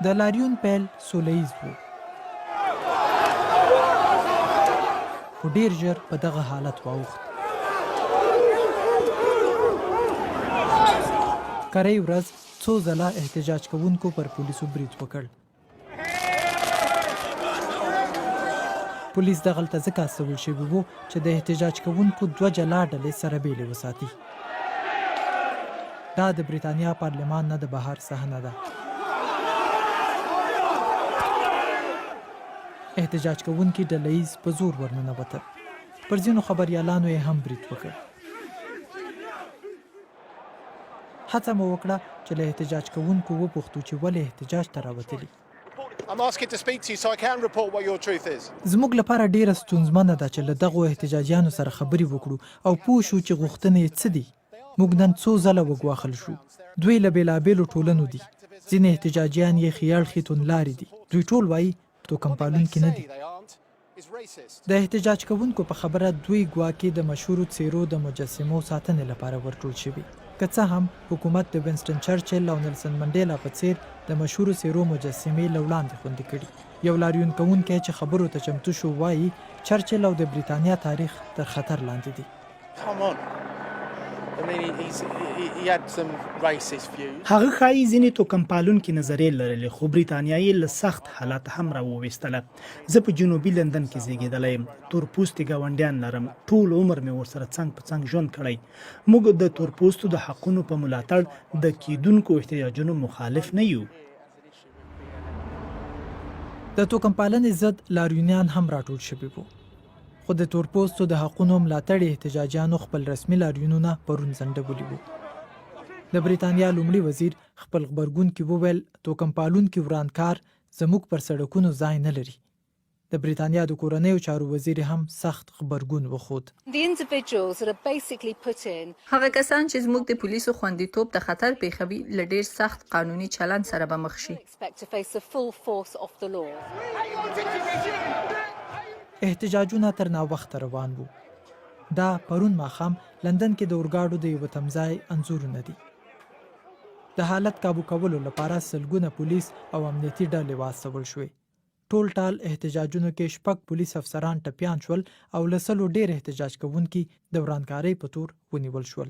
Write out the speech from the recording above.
د لاریون پیل سوله ییز و، خو ډیر ژر په دغه حالت واوښت. کرۍ ورځ څو ځله احتجاج کوونکو پر پولیسو برید وکړ. پولیس دغلته ځکه استول شوي وو چې د احتجاج کوونکو 2 جلا ډلې سره بیلې وساتي. دا د بریتانیا پارلمان نه د بهر صحنه ده. احتجاج کوونکي ډله ییز په زور ورننوتل. پر ځینو خبریالانو یې هم برید وکړ. هڅه مو وکړه چې له احتجاج کوونکو وپوښتو چې ولې احتجاج ته راوتلي. زموږ لپاره ډیره ستونزمنه ده چې له دغو احتجاجیانو سره خبرې وکړو او پوه شو چې غوښتنې یې څه دي. موږ نن څو ځله وګواښل شو. دوی له بېلابېلو ټولنو دي. ځینې احتجاجیان یې خیاړخي توندلارې دي. دوی ټول وایي توکم پالونکي نه دي. د احتجاج کوونکو په خبره دوی ګواکې د مشهورو څیرو د مجسمو ساتنې لپاره ورټول شوي. که څه هم حکومت د وینسټن چرچل او نیلسن منډیلا په څیر د مشهورو څیرو مجسمې له وړاندې خوندي کړي. یو لاریون کوونکی چې خبرو ته چمتو شو وایي چرچل او د بریتانیا تاریخ تر خطر لاندې دي. هغه ښایي ځینې توکم پالونکي نظریې لرلې، خو بریتانیا یې له سخت حالت هم راوویستله. زه په جنوبي لندن کې زیږېدلی یم. تورپوستي ګاونډیان لرم. ټول عمر مې ورسره څنګ په څنګ ژوند کړی. موږ د تورپوستو د حقونو په ملاتړ د کیدونکو احتجاجونو مخالف نه یو. د توکم پالنې ضد لاریونیان هم راټول شوي وو. خو د تورپوستو د حقونو ملاتړي احتجاجیانو خپل رسمي لاریونونه پرون ځنډولي وو. د بریتانیا لومړي وزیر خپل غبرګون کې وویل توکم پالونکي ورانکار زموږ پر سړکونو ځای نه لري. د بریتانیا د کورنیو چارو وزیر هم سخت خبرګون وښود. هغه کسان چې زموږ د پولیسو خوندیتوب د خطر پیښوي له ډیر سخت قانوني چلند سره به مخ شي. احتجاجونه تر ناوخته روان وو. دا پرون ماښام لندن کې د اورګاډو د یوه تمځای انځورونه دي. د حالت کابو کولو لپاره سلګونه پولیس او امنیتي ډلې واستول شوې. ټول ټال احتجاجونو کې 6 پولیس افسران ټپیان شول او له 100 ډېر احتجاج کوونکي د ورانکارۍ په تور ونیول شول.